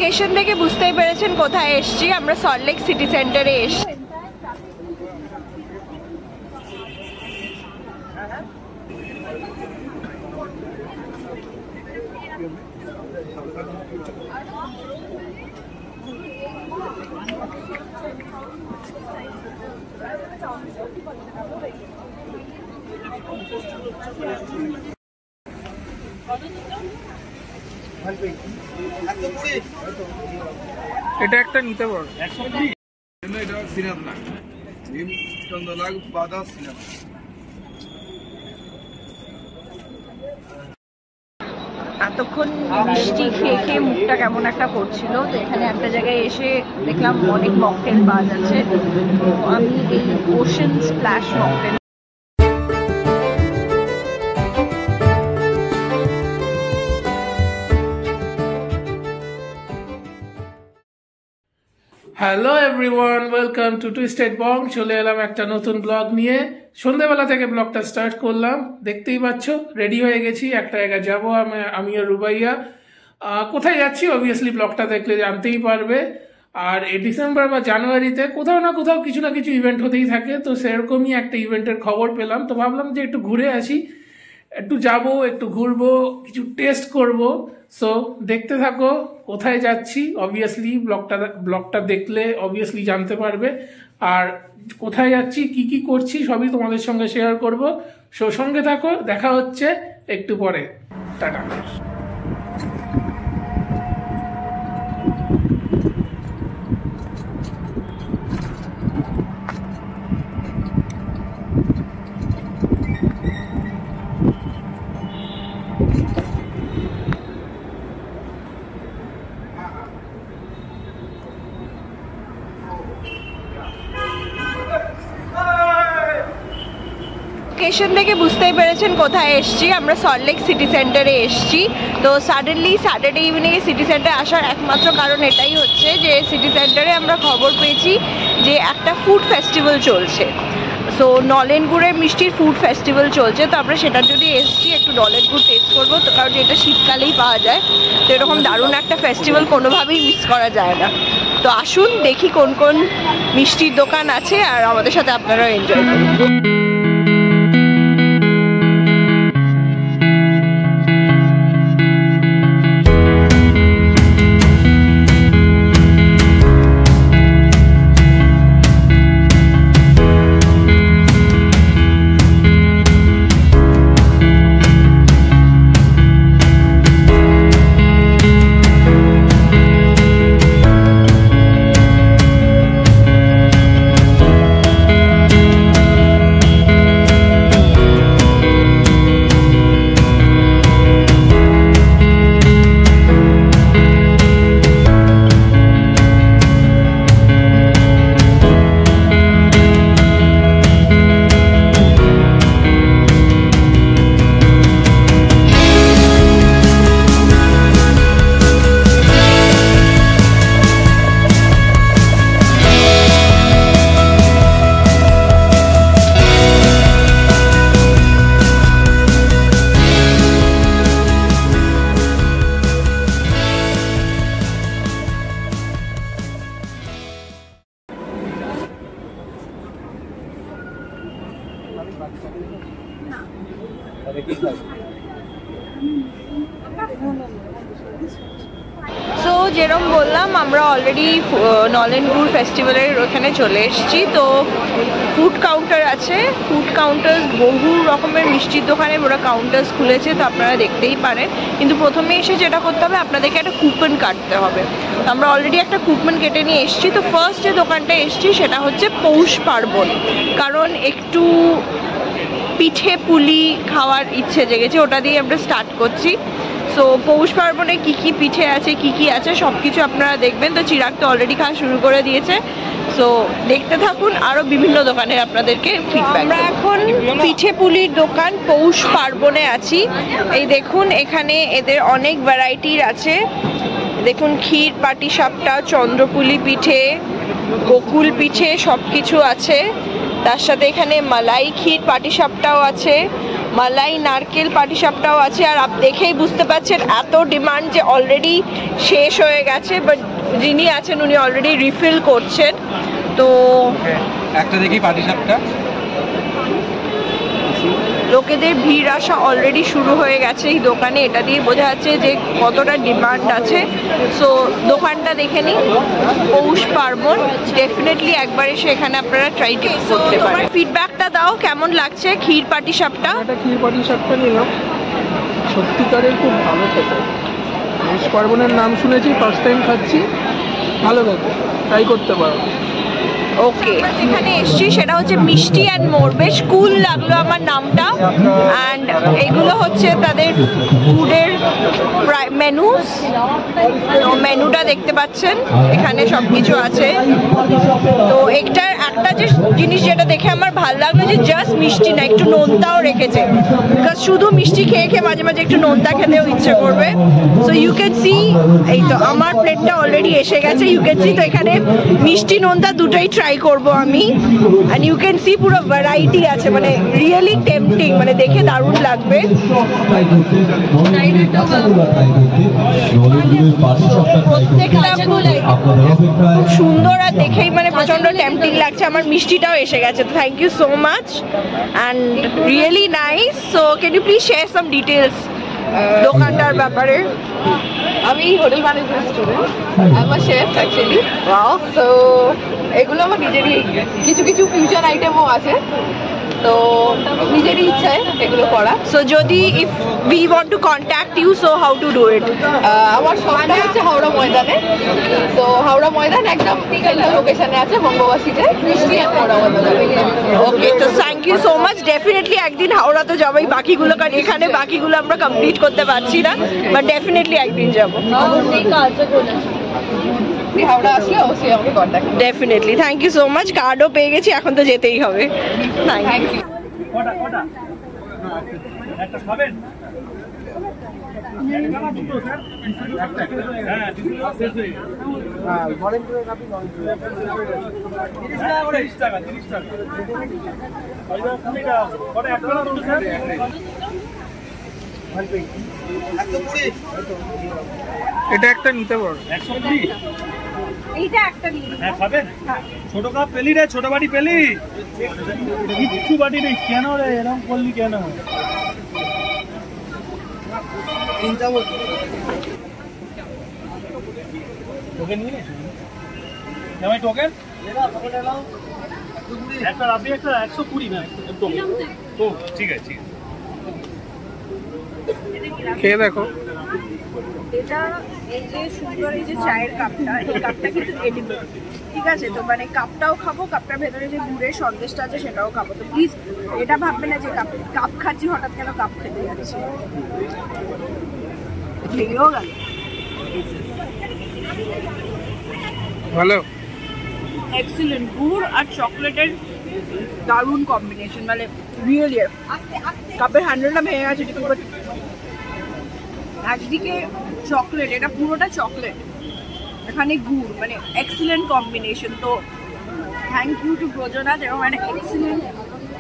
Location থেকে বুঝতেই পেরেছেন কোথায় এসেছি। আমরা সল্টলেক সিটি সেন্টারে এসেছি। এটা একটা নিতে পারো। এতক্ষণ মিষ্টি খেয়ে খেয়ে মুখটা কেমন একটা করছিল, তো এখানে একটা জায়গায় এসে দেখলাম অনেক মকটেল পাওয়া যাচ্ছে। তো আমি এই ocean splash mocktail hello everyone, welcome to Twisted Bong. চলে এলাম একটা নতুন ব্লগ নিয়ে। সন্ধ্যেবেলা থেকে ব্লগটা স্টার্ট করলাম। দেখতেই পাচ্ছ রেডি হয়ে গেছি, একটা জায়গায় যাবো আমি আর রুবাইয়া। কোথায় যাচ্ছি অবভিয়াসলি ব্লগটা দেখলে জানতেই পারবে। আর এই ডিসেম্বর বা জানুয়ারিতে কোথাও না কোথাও কিছু না কিছু ইভেন্ট হতেই থাকে, তো সেরকমই একটা ইভেন্টের খবর পেলাম। তো ভাবলাম যে একটু ঘুরে আসি, একটু যাবো, একটু ঘুরবো, কিছু টেস্ট করব। সো দেখতে থাকো কোথায় যাচ্ছি। অবভিয়াসলি ব্লগটা দেখলে অবভিয়াসলি জানতে পারবে। আর কোথায় যাচ্ছি, কি কি করছি সবই তোমাদের সঙ্গে শেয়ার করব। সো সঙ্গে থাকো, দেখা হচ্ছে একটু পরে। টাটা। লোকেশন থেকে বুঝতেই পেরেছেন কোথায় এসেছি। আমরা সল্টলেক সিটি সেন্টারে এসেছি। তো সাডেনলি স্যাটারডে ইভিনিংয়ে সিটি সেন্টারে আসার একমাত্র কারণ এটাই হচ্ছে যে সিটি সেন্টারে আমরা খবর পেয়েছি যে একটা ফুড ফেস্টিভ্যাল চলছে। সো নলেন গুড়ের মিষ্টির ফুড ফেস্টিভ্যাল চলছে, তো আমরা সেটার জন্য এসেছি, একটু নলেন গুড় টেস্ট করবো। তো কারণ এটা শীতকালেই পাওয়া যায়, তো এরকম দারুণ একটা ফেস্টিভ্যাল কোনোভাবেই মিস করা যায় না। তো আসুন দেখি কোন কোন মিষ্টির দোকান আছে, আর আমাদের সাথে আপনারাও এনজয় করুন। সো যেরকম বললাম, আমরা অলরেডি নলেন গুড় ফেস্টিভ্যালের ওখানে চলে এসেছি। তো ফুড কাউন্টার আছে, ফুড কাউন্টার বহু রকমের মিষ্টির দোকানে ওরা কাউন্টার্স খুলেছে, তো আপনারা দেখতেই পারেন। কিন্তু প্রথমে এসে যেটা করতে হবে, আপনাদেরকে একটা কুপন কাটতে হবে। আমরা অলরেডি একটা কুপন কেটে নিয়ে এসেছি। তো ফার্স্ট যে দোকানটা এসেছি সেটা হচ্ছে পৌষ পার্বণ, কারণ একটু পিঠে পুলি খাওয়ার ইচ্ছে জেগেছে, ওটা দিয়ে আমরা স্টার্ট করছি। সো পৌষ পার্বণে কী কী পিঠে আছে, কী কী আছে সব কিছু আপনারা দেখবেন। তো চিরাগ তো অলরেডি খাওয়া শুরু করে দিয়েছে। সো দেখতে থাকুন, আরও বিভিন্ন দোকানে আপনাদেরকে ফিডব্যাক। আমরা এখন পিঠে পুলির দোকান পৌষ পার্বণে আছি। এই দেখুন, এখানে এদের অনেক ভ্যারাইটির আছে। দেখুন, ক্ষীর পাটিসাপটা, চন্দ্রপুলি পিঠে, বকুল পিঠে সব কিছু আছে। তার সাথে এখানে মালাই ক্ষীর পাটিসাপটাও আছে, মালাই নারকেল পাটিসাপটাও আছে। আর দেখেই বুঝতে পারছেন এত ডিমান্ড যে অলরেডি শেষ হয়ে গেছে, বাট যিনি আছেন উনি অলরেডি রিফিল করছেন। তো একটা দেখি পাটিসাপটা, লোকেদের ভিড় আসা অলরেডি শুরু হয়ে গেছে এই দোকানে, এটা দিয়ে বোঝা যাচ্ছে যে কতটা ডিমান্ড আছে। সো দোকানটা দেখে নিন, পৌষ পার্বণ, ডেফিনেটলি একবার এসে এখানে আপনারা ট্রাই করতে পারেন। ফিডব্যাকটা দাও, কেমন লাগছে ক্ষীর পাটিসাপটা? একটা ক্ষীর পাটিসাপটা নিলাম, সত্যিকারের খুব ভালো খেতে। পৌষ পার্বণের নাম শুনেছি, ফার্স্ট টাইম খাচ্ছি, ভালো খেতে, ট্রাই করতে পারো। ওকে, এখানে এসছি সেটা হচ্ছে মিষ্টি অ্যান্ড মোর, বেশ কুল লাগলো আমার নামটা। অ্যান্ড এগুলো হচ্ছে তাদের ফুডের মেনুস, মেনুটা দেখতে পাচ্ছেন, এখানে সব কিছু আছে। তো একটা যে জিনিস যেটা দেখে আমার ভালো লাগলো যে জাস্ট মিষ্টি না, একটু নোনতাও রেখেছে, বিকজ শুধু মিষ্টি খেয়ে খেয়ে মাঝে মাঝে একটু নোনতা খেতেও ইচ্ছে করবে। সো ইউ ক্যান সি, এই তো আমার প্লেটটা অলরেডি এসে গেছে, ইউ ক্যান সি। তো এখানে মিষ্টি নোনতা দুটোই ট্রাই করবো আমি। অ্যান্ড ইউ ক্যান সি পুরো ভ্যারাইটি আছে, মানে রিয়েলি টেম্পটিং, মানে দেখে দারুণ লাগবে। খুব সুন্দর আর দেখেই মানে প্রচন্ড টেম্পটিং লাগছে। আমার মিষ্টিটাও এসে গেছে, তো thank you so much and really nice. So can you please share some details দোকানটার ব্যাপারে? আমি hotel management student, I am a chef actually. তো এগুলো আমার নিজেরই, কিছু কিছু ফিউশন আইটেমও আছে, তো নিজেরই ইচ্ছায় এগুলো করা। সো যদি if we want to contact you, so how to do it? আমার শপটা হচ্ছে হাওড়া ময়দানে, তো হাওড়া ময়দান একদম সেন্ট্রাল লোকেশনে আছে, বঙ্গবাসীতে, মিষ্টি অ্যান্ড হাওড়া ময়দানে। ওকে, তো thank you so much. Definitely একদিন হাওড়া তো যাবোই, বাকিগুলো, কারণ এখানে বাকিগুলো আমরা কমপ্লিট করতে পারছি না, বাট ডেফিনেটলি একদিন যাবো। হাওড়া আসলে অবশ্যই আমাকে contact. Definitely, thank you so much. কার্ডও পেয়ে গেছি, এখন তো যেতেই হবে। Thank you. এটা একটা নিতে পারো। 120 এইটা একটা নিন। হ্যাঁ খাবেন? ছোট কাপ পেলি রে, ছোট বাটি পেলি, কিচ্ছু বাটি নেই কেন রে, এরকম করলি কেন? টোকেন নিয়ে জামাই, টোকেন একটা রাবি, একটা 120 না, ও ঠিক আছে ঠিক আছে, খেয়ে দেখো। এটা এই যে সুন্দর এই যে চায়ের কাপটা, এই কাপটা কিন্তু এডিবল, ঠিক আছে? তো মানে কাপটাও খাবো, কাপটার ভেতরে যে গুড়ের সন্দেশটা আছে সেটাও খাবো। তো প্লিজ এটা ভাববে না যে কাপ খাচ্ছি, হঠাৎ কেন কাপ খেতে যাচ্ছি। খেয়েও গেল, ভালো, এক্সিলেন্ট। গুড় আর চকলেটের দারুণ কম্বিনেশন, মানে রিয়েলি। কাপের হ্যান্ডেলটা ভেঙে গেছে ঠিক, বাট একদিকে চকলেট, এটা পুরোটা চকলেট, এখানে গুড়, মানে এক্সিলেন্ট কম্বিনেশন। তো থ্যাংক ইউ টু ব্রজনাথ, এরকম একটা এক্সিলেন্ট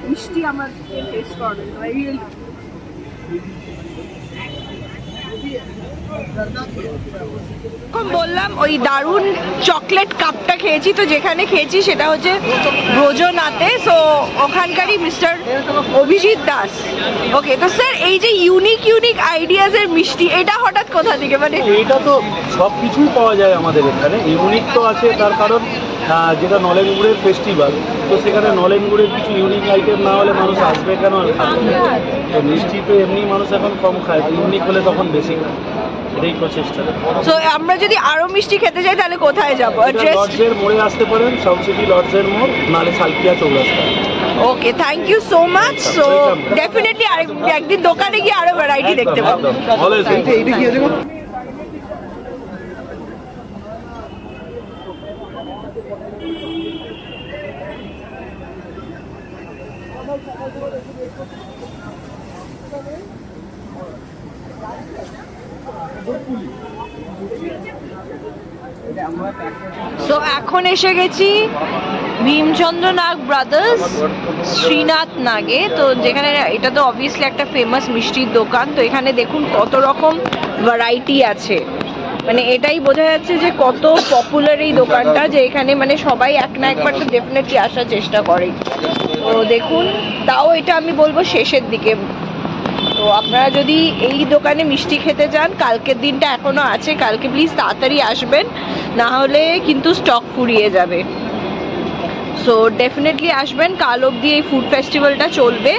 মিষ্টি আমার টেস্ট করার, রিয়েলি। বললাম ওই দারুণ চকলেট কাপটা খেয়েছি, তো যেখানে খেয়েছি সেটা হচ্ছে ব্রজনাথে, সো ওখানকারই মিস্টার অভিজিৎ দাস। ওকে, তো স্যার এই যে ইউনিক আইডিয়াজের মিষ্টি, এটা হঠাৎ কোথা থেকে? মানে এইটা তো সব কিছুই পাওয়া যায় আমাদের এখানে, ইউনিক তো আছে, তার কারণ যেটা নলেন গুড়ের ফেস্টিভ্যাল, তো সেখানে নলেন গুড়ের কিছু ইউনিক আইটেম না হলে মানুষ আসবে কেন আর খাবে? তো মিষ্টি তো এমনি মানুষ এখন কম খায়, তো ইউনিক হলে তখন বেশি খায়, এটাই প্রচেষ্টা। তো আমরা যদি আরো মিষ্টি খেতে চাই তাহলে কোথায় যাবো? লর্ডসের মোড়ে আসতে পারেন, সাউথ সিটি লর্ডসের মোড়, নালে সালকিয়া চৌরাস্তা। Okay, thank you so much. So definitely একদিন দোকানে গিয়ে আরো ভ্যারাইটি দেখতে পাবো। সো এখন এসে গেছি ভীমচন্দ্র নাগ ব্রাদার্স শ্রীনাথ নাগে। তো যেখানে এটা তো অবভিয়াসলি একটা ফেমাস মিষ্টির দোকান। তো এখানে দেখুন কত রকম ভ্যারাইটি আছে, মানে এটাই বোঝা যাচ্ছে যে কত পপুলার এই দোকানটা, যে এখানে মানে সবাই এক না একবার তো ডেফিনেটলি আসার চেষ্টা করে। তো দেখুন, তাও এটা আমি বলবো শেষের দিকে। তো আপনারা যদি এই দোকানে মিষ্টি খেতে চান, কালকের দিনটা এখনো আছে, কালকে প্লিজ তাড়াতাড়ি আসবেন, না হলে কিন্তু স্টক ফুরিয়ে যাবে। সো ডেফিনেটলি আসবেন, কাল অবধি এই ফুড ফেস্টিভ্যালটা চলবে।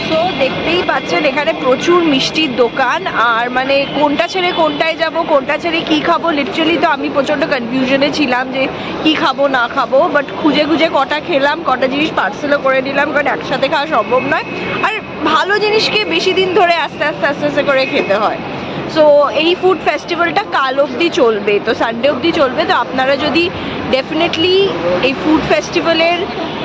সো দেখতেই পাচ্ছেন এখানে প্রচুর মিষ্টির দোকান, আর মানে কোনটা ছেড়ে কোনটায় যাব, কোনটা ছেড়ে কি খাবো, লিটারালি তো আমি প্রচণ্ড কনফিউশনে ছিলাম যে কি খাবো না খাবো, বাট খুঁজে খুঁজে কটা খেলাম, কটা জিনিস পার্সেলও করে নিলাম, কারণ একসাথে খাওয়া সম্ভব নয়, আর ভালো জিনিসকে বেশি দিন ধরে আস্তে আস্তে আস্তে আস্তে করে খেতে হয়। সো এই ফুড ফেস্টিভ্যালটা কাল অবধি চলবে, তো সানডে অবধি চলবে। তো আপনারা যদি ডেফিনেটলি এই ফুড ফেস্টিভ্যালের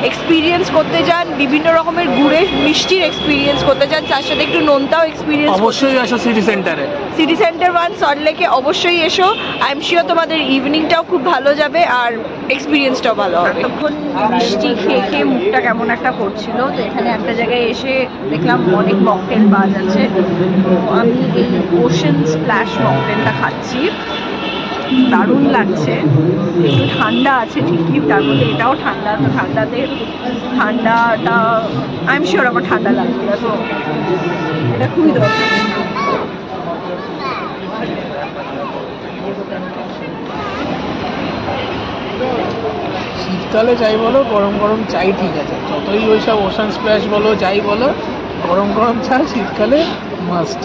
এক্সপিরিয়েন্স করতে চান, বিভিন্ন রকমের গুড়ের মিষ্টির এক্সপিরিয়েন্স করতে চান, তার সাথে একটু নোনতাও এক্সপিরিয়েন্স, অবশ্যই আসো সিটি সেন্টারে। সিটি সেন্টার 1 সল্টলেকে অবশ্যই এসো। আই এম শিওর তোমাদের ইভিনিংটাও খুব ভালো যাবে আর এক্সপিরিয়েন্সটাও ভালো হবে। তখন মিষ্টি খেয়ে খেয়ে মুখটা কেমন একটা করছিল, তো এখানে একটা জায়গায় এসে দেখলাম অনেক মকটেল পাওয়া যাচ্ছে। তো আমি এই ওশান স্প্ল্যাশ মকটেলটা খাচ্ছি, দারুণ লাগছে। একটু ঠান্ডা আছে ঠিকই, তার মধ্যে এটাও ঠান্ডা, তো ঠান্ডাটা আই এম শিওর আমার ঠান্ডা লাগবে না, তো এটা খুবই দরকার। শীতকালে যাই বলো, গরম গরম চাই ঠিক আছে, যতই ওইসব ওশান স্প্ল্যাশ বলো যাই বলো, গরম গরম চা শীতকালে মাস্ট।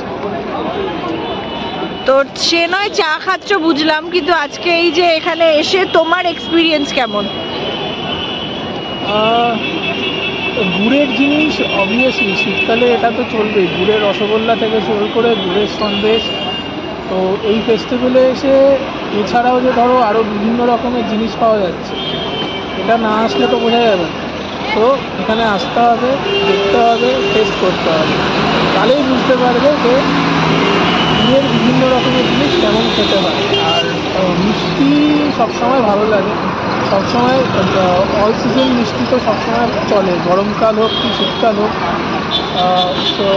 তো সে নয় চা খাচ্ছ বুঝলাম, কিন্তু আজকে এই যে এখানে এসে তোমার এক্সপিরিয়েন্স কেমন? গুড়ের জিনিস অবভিয়াসলি শীতকালে এটা তো চলবেই, গুড়ের রসগোল্লা থেকে শুরু করে গুড়ের সন্দেশ। তো এই ফেস্টিভ্যালে এসে এছাড়াও যে ধরো আরও বিভিন্ন রকমের জিনিস পাওয়া যাচ্ছে, এটা না আসলে তো বোঝা যাবে না। তো এখানে আসতে হবে, দেখতে হবে, টেস্ট করতে হবে, তাহলেই বুঝতে পারবে যে গুড়ের বিভিন্ন রকমের জিনিস কেমন খেতে হয়। আর মিষ্টি সবসময় ভালো লাগে, সবসময় অল সিজন মিষ্টি তো সবসময় চলে, গরমকাল হোক কি শীতকাল হোক। তো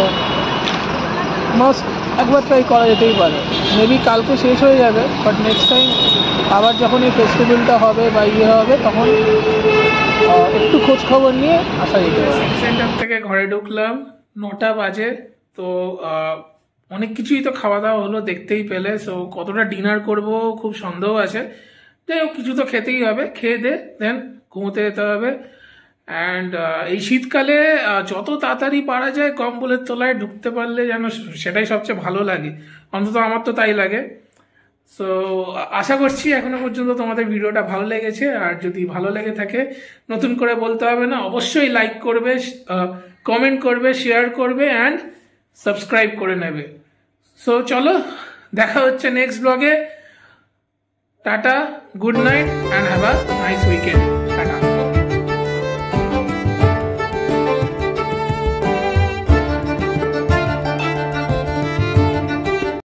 মাস্ট একবার ট্রাই করা যেতেই পারে। মেবি কালকে শেষ হয়ে যাবে, বাট নেক্সট টাইম আবার যখন এই ফেস্টিভ্যালটা হবে বা ইয়ে হবে তখন একটু খোঁজ খবর নিয়ে আসা যেতে পারে। সেন্টার থেকে ঘরে ঢুকলাম 9টা বাজে। তো অনেক কিছুই তো খাওয়া দাওয়া হলো, দেখতেই পেলে। সো কতটা ডিনার করব খুব সন্দেহ আছে, যাই হোক কিছু তো খেতেই হবে, খেয়ে দে দেন ঘুমোতে যেতে হবে। অ্যান্ড এই শীতকালে যত তাড়াতাড়ি পারা যায় কম্বলের তলায় ঢুকতে পারলে যেন সেটাই সবচেয়ে ভালো লাগে, অন্তত আমার তো তাই লাগে। সো আশা করছি এখনো পর্যন্ত তোমাদের ভিডিওটা ভালো লেগেছে, আর যদি ভালো লেগে থাকে নতুন করে বলতে হবে না, অবশ্যই লাইক করবে, কমেন্ট করবে, শেয়ার করবে অ্যান্ড সাবস্ক্রাইব করে নেবে। সো চলো দেখা হচ্ছে নেক্সট ব্লগে। Tata, good night and have a nice weekend.